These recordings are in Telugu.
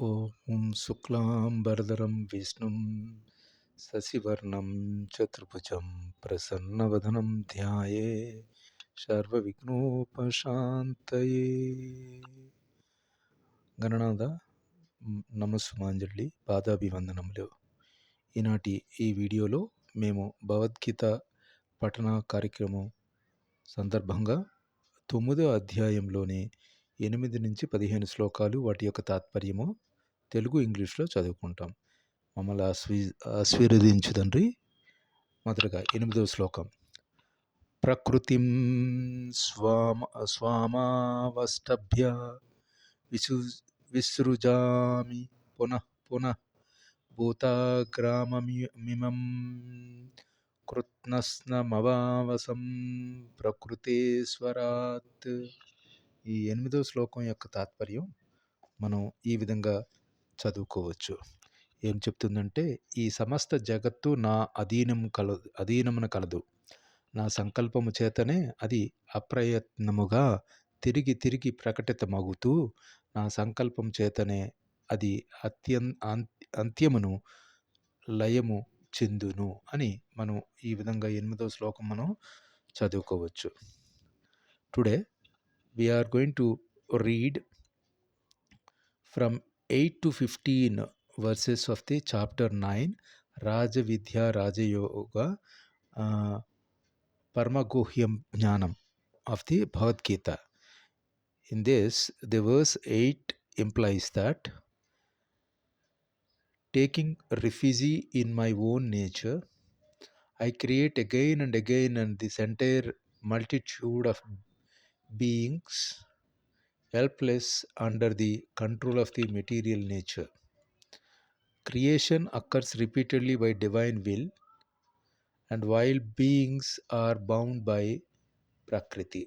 ఓం శుక్లాంబరధరం విష్ణుం శశివర్ణం చతుర్భుజం ప్రసన్నవదనం ధ్యాయే సర్వవిఘ్నోపశాంతయే. గణనాథ నమస్సుమాంజలి పాదాభివందనములు. ఈనాటి ఈ వీడియోలో మేము భగవద్గీత పఠన కార్యక్రమం సందర్భంగా 9వ అధ్యాయంలోని 8 నుంచి 15 శ్లోకాలు, వాటి యొక్క తాత్పర్యము తెలుగు ఇంగ్లీష్లో చదువుకుంటాం. మమ్మల్ని ఆశీర్వదించు తండ్రి. మొదటగా 8వ శ్లోకం. ప్రకృతిం స్వామావష్టభ్య విసృజామి పునః పునః భూతాగ్రామమిమం కృత్స్నమవావసం ప్రకృతేశ్వరాత్. ఈ 8వ శ్లోకం యొక్క తాత్పర్యం మనం ఈ విధంగా చదువుకోవచ్చు. ఏం చెప్తుందంటే, ఈ సమస్త జగత్తు నా అధీనమున కలదు. నా సంకల్పము చేతనే అది అప్రయత్నముగా తిరిగి తిరిగి ప్రకటితమగుతూ, నా సంకల్పం చేతనే అది అంత్యమును లయము చెందును అని మనం ఈ విధంగా 8వ శ్లోకం మనం చదువుకోవచ్చు. Today we are going to read from 8 to 15 verses of the chapter 9, Raja Vidya Raja Yoga Paramaguhyam Jnanam of the Bhagavad Gita. In this, the verse 8 implies that taking refuge in my own nature, I create again and again and this entire multitude of beings helpless under the control of the material nature. Creation occurs repeatedly by divine will, and while beings are bound by prakriti.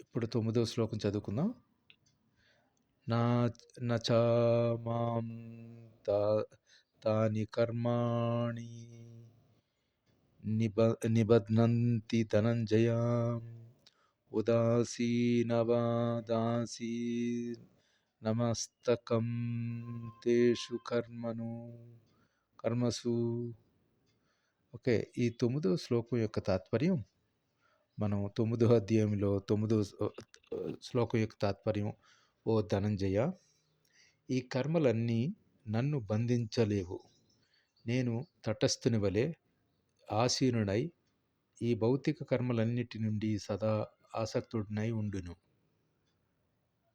ఇప్పుడు 9వ శ్లోకం చదువుకుందాం. నచా మాం తాని కర్మాణి నిబధ్నంతి ధనంజయ ఉదాసీనవాదాసీ నమస్తకం తేషు కర్మసు. ఓకే, ఈ 9వ శ్లోకం యొక్క తాత్పర్యం మనం 9వ అధ్యాయంలో 9వ శ్లోకం యొక్క తాత్పర్యం. ఓ ధనంజయ, ఈ కర్మలన్నీ నన్ను బంధించలేవు. నేను తటస్థుని వలె ఆసీనుడై ఈ భౌతిక కర్మలన్నిటి నుండి సదా ఆసక్తుడినై ఉండును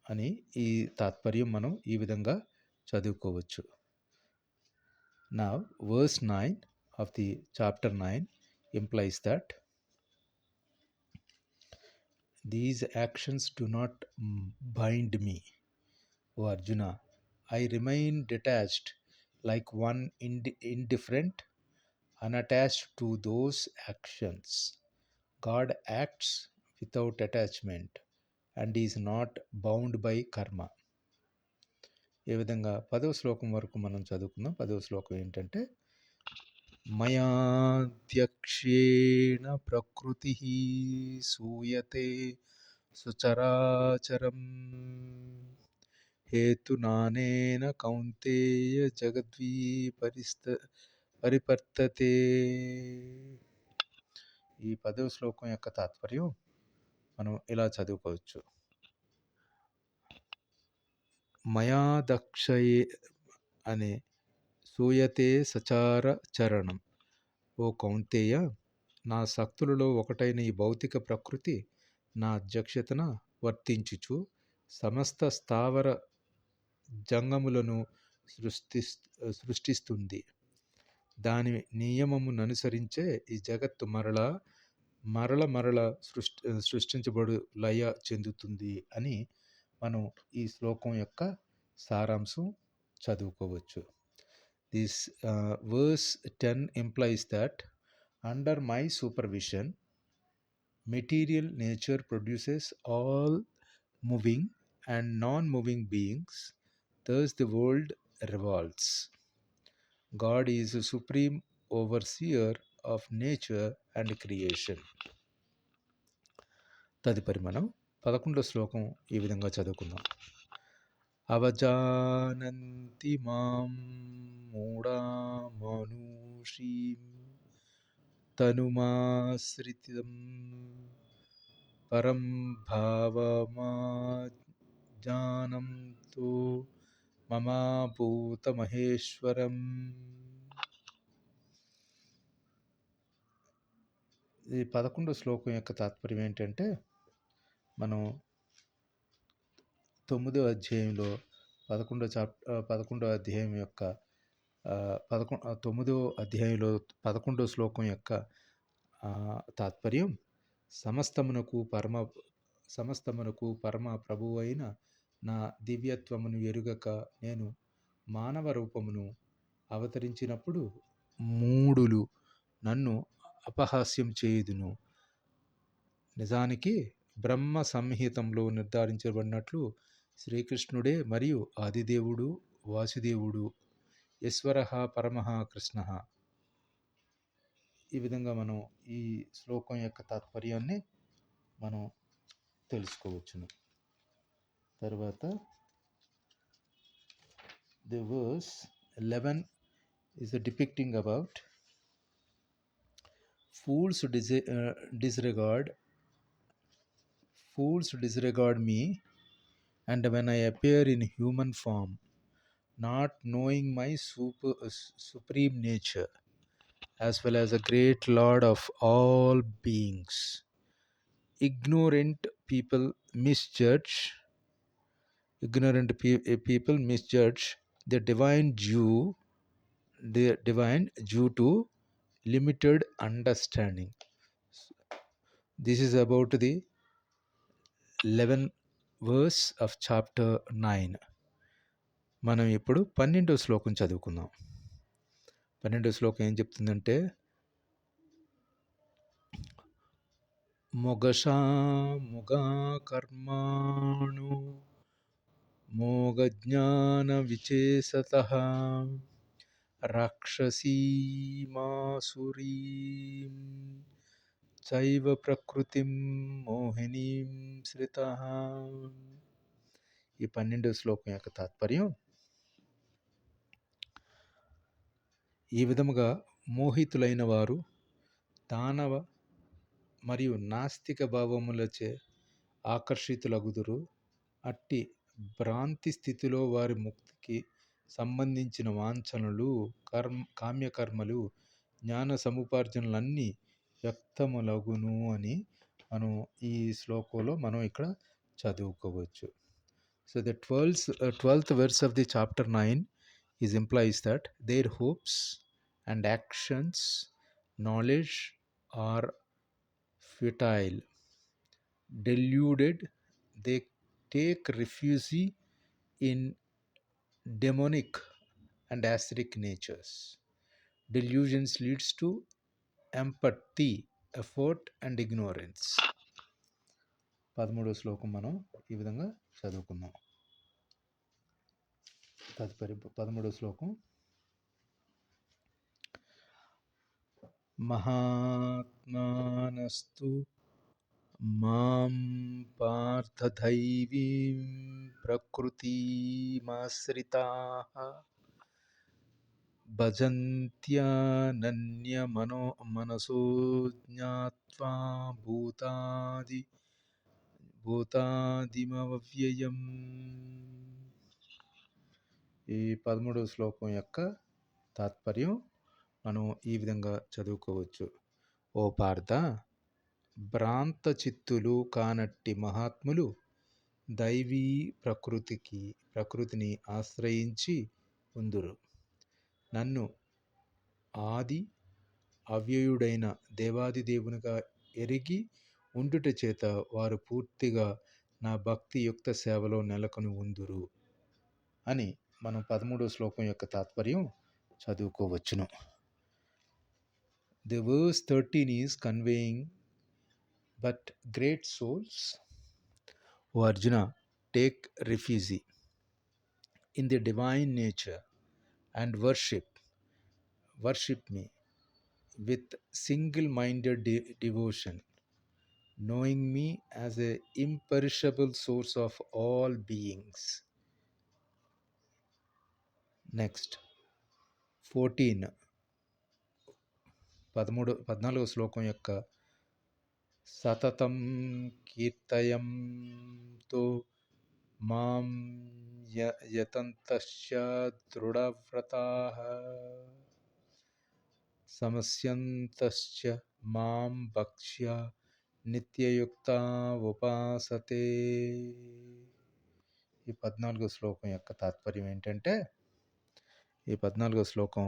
అని ఈ తాత్పర్యం మనం ఈ విధంగా చదువుకోవచ్చు. Now, verse 9 of the chapter 9 implies that these actions do not bind me, O Arjuna. I remain detached like one indifferent, unattached to those actions. God acts without attachment and is not bound by karma. ఏ విధంగా 10వ శ్లోకం వరకు మనం చదువుకుందాం. 10వ శ్లోకం ఏంటంటే, మయాధ్యక్షేణ ప్రకృతి సూయతే సుచరాచరం హేతునానేన కౌంతేయ జగద్వీ పరిపర్తతే. ఈ 10వ శ్లోకం యొక్క తాత్పర్యం మనం ఇలా చదువుకోవచ్చు. మయాదక్షయే అనే సూయతే సచార చరణం. ఓ కౌంతేయ, నా శక్తులలో ఒకటైన ఈ భౌతిక ప్రకృతి నా అధ్యక్షతన వర్తించుచు సమస్త స్థావర జంగములను సృష్టిస్తుంది. దాని నియమమును అనుసరించే ఈ జగత్తు మరల సృష్టించబడు లయ చెందుతుంది అని మనం ఈ శ్లోకం యొక్క సారాంశం చదువుకోవచ్చు. This verse 10 implies that under my supervision, material nature produces all moving and non-moving beings. Thus the world revolves. God is the supreme overseer of nature and creation. తదుపరి మనం 11వ శ్లోకం ఈ విధంగా చదువుకుందాం. అవజానంతి మాం మూఢా మనుషీం తనుమాశ్రితం పరం భావమాజానంతో మమాభూతమహేశ్వరం. ఈ 11వ శ్లోకం యొక్క తాత్పర్యం ఏంటంటే, మనం 9వ అధ్యాయంలో 11వ అధ్యాయం యొక్క 9వ అధ్యాయంలో 11వ శ్లోకం యొక్క తాత్పర్యం సమస్తమునకు పరమ ప్రభువు అయిన నా దివ్యత్వమును ఎరుగక నేను మానవ రూపమును అవతరించినప్పుడు మూఢులు నన్ను అపహాస్యం చేయుదును. నిజానికి బ్రహ్మ సంహితంలో నిర్ధారించబడినట్లు శ్రీకృష్ణుడే మరియు ఆదిదేవుడు, వాసుదేవుడు, ఈశ్వరః పరమః కృష్ణః. ఈ విధంగా మనం ఈ శ్లోకం యొక్క తాత్పర్యాన్ని మనం తెలుసుకోవచ్చును. తర్వాత the verse 11 is depicting about fools disregard me, and when I appear in human form, not knowing my supreme nature as well as a great Lord of all beings. Ignorant people misjudge the divine due to limited understanding. This is about the 11th verse of chapter 9. మనం ఇప్పుడు 12వ శ్లోకం చదువుకుందాం. 12వ శ్లోకం ఏం చెప్తుందంటే, మొగషాముగా కర్మాణు మోగజ్ఞాన విచేసతః రాక్షసీమాసురీం చైవ ప్రకృతిం మోహినీం శ్రితః. ఈ 12వ శ్లోకం యొక్క తాత్పర్యం, ఈ విధముగా మోహితులైన వారు దానవ మరియు నాస్తిక భావములచే ఆకర్షితులగుదురు. అట్టి భ్రాంతి స్థితిలో వారి ముక్తికి సంబంధించిన వాంఛనలు, కామ్యకర్మలు, జ్ఞాన సముపార్జనలన్నీ వ్యక్తములగును అని మనం ఈ శ్లోకంలో మనం ఇక్కడ చదువుకోవచ్చు. So the 12th verse of the chapter 9 implies that their hopes and actions, knowledge are futile, deluded. They take refuge in demonic and acidic natures. Delusions leads to empathy, effort and ignorance. 13వ శ్లోకం మనం ఈ విధంగా చదువుకుందాం. తదుపరి 13వ శ్లోకం, మహాత్మానస్తు మాం పార్థదైవీం ప్రకృతిమాశ్రితాః భజంత్యనన్యమనసో జ్ఞాత్వా భూతాదిమవ్యయం. ఈ 13వ శ్లోకం యొక్క తాత్పర్యం మనం ఈ విధంగా చదువుకోవచ్చు. ఓ పార్థ, భ్రాంత చిత్తులు కానట్టి మహాత్ములు దైవీ ప్రకృతిని ఆశ్రయించి ఉందురు. నన్ను ఆది అవ్యయుడైన దేవాదిదేవునిగా ఎరిగి ఉండుట చేత వారు పూర్తిగా నా భక్తియుక్త సేవలో నెలకొని ఉందురు అని మనం 13వ శ్లోకం యొక్క తాత్పర్యం చదువుకోవచ్చును. The verse 13 is conveying, but great souls, O Arjuna, take refuge in the divine nature and worship me with single-minded devotion. knowing me as a imperishable source of all beings. Next, 14 14వ శ్లోకం యొక్క సతతం కీర్తయంతో మాం యతంతశ్చ దృఢవ్రతాః సమస్యంతశ్చ మాం భక్ష్య నిత్యయుక్తా ఉపాసతే. ఈ 14వ శ్లోకం యొక్క తాత్పర్యం ఏంటంటే, ఈ 14వ శ్లోకం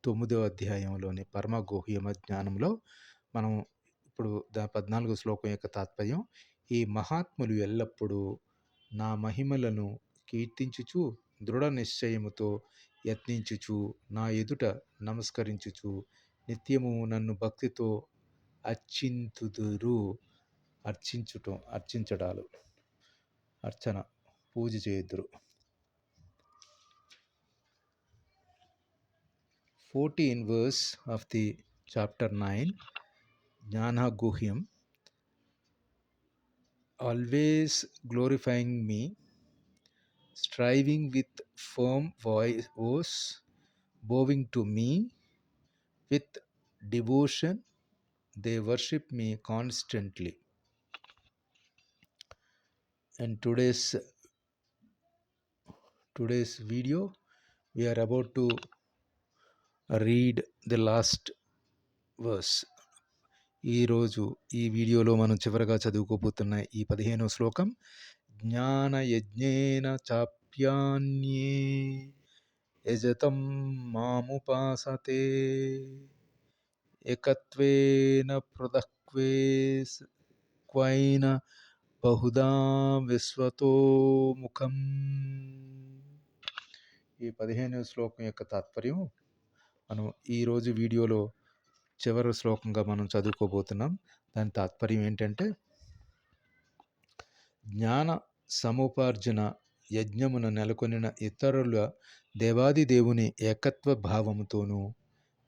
9వ అధ్యాయంలోని పరమగుహ్యమ జ్ఞానంలో మనం ఇప్పుడు 14వ శ్లోకం యొక్క తాత్పర్యం, ఈ మహాత్ములు ఎల్లప్పుడూ నా మహిమలను కీర్తించుచు దృఢ నిశ్చయముతో యత్నించుచు నా ఎదుట నమస్కరించుచు నిత్యము నన్ను భక్తితో అర్చింతుదురు. అర్చించడాలు, అర్చన, పూజ చేయుదురు. 14 verse of the chapter 9, Jnana Guhyam, always glorifying me, striving with firm voice, bowing to me with devotion, they worship me constantly. And today's video, we are about to read the last verse. ఈరోజు ఈ వీడియోలో మనం చివరగా చదువుకోబోతున్న ఈ 15వ శ్లోకం, జ్ఞానయజ్ఞేన చాప్యాన్యే యజతం మాముపాసతే ఏకత్వేన పృథక్వేన బహుధా విశ్వతో ముఖం. ఈ 15వ శ్లోకం యొక్క తాత్పర్యం మనం ఈరోజు వీడియోలో చివరి శ్లోకంగా మనం చదువుకోబోతున్నాం. దాని తాత్పర్యం ఏంటంటే, జ్ఞాన సముపార్జన యజ్ఞమున నెలకొనిన ఇతరుల దేవాది దేవుని ఏకత్వ భావముతోనూ,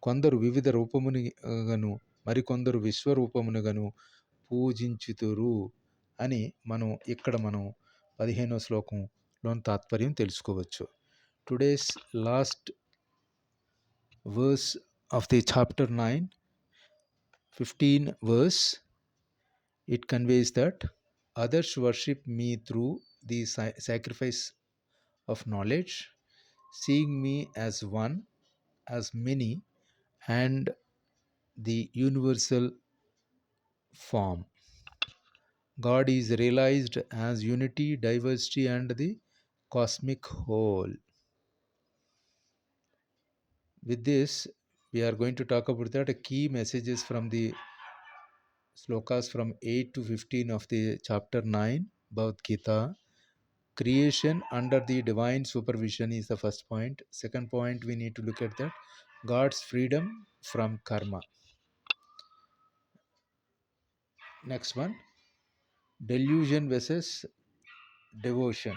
కొందరు వివిధ రూపమునిగను మరికొందరు విశ్వరూపమునుగను పూజించుతురు అని మనం 15వ శ్లోకంలోని తాత్పర్యం తెలుసుకోవచ్చు. Today's last verse of the chapter 9, 15 verse, it conveys that others worship me through the sacrifice of knowledge, seeing me as one, as many, and the universal form. God is realized as unity, diversity, and the cosmic whole. With this, we are going to talk about that key messages from the slokas from 8 to 15 of the chapter 9 Bhagavad Gita. Creation under the divine supervision is the first point. Second point, we need to look at that, God's freedom from karma. Next one, delusion versus devotion.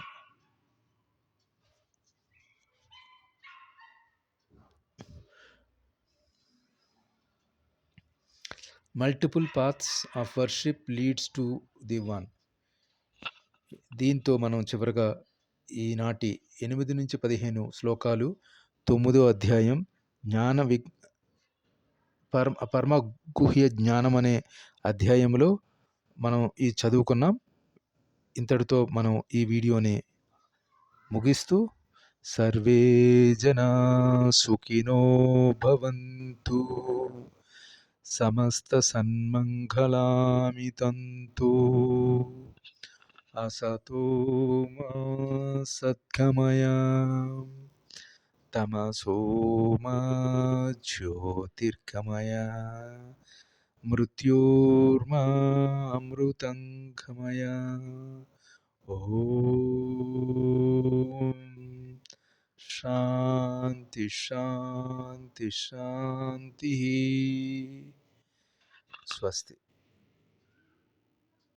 Multiple paths of worship leads to the one. దీంతో మనం చివరగా ఈనాటి 8 నుంచి 15 శ్లోకాలు 9వ అధ్యాయం పరమ గుహ్య జ్ఞానం అనే అధ్యాయంలో మనం ఈ చదువుకున్నాం. ఇంతటితో మనం ఈ వీడియోని ముగిస్తూ, సర్వే జనా సుఖినో భవంతు, సమస్త సన్మంగళాని తంతు, అసతో మా సద్గమయ, తమసో మా జ్యోతిర్గమయ, మృత్యోర్మా అమృతంగమయ. ఓం శాంతి శాంతి శాంతి. స్వస్తి.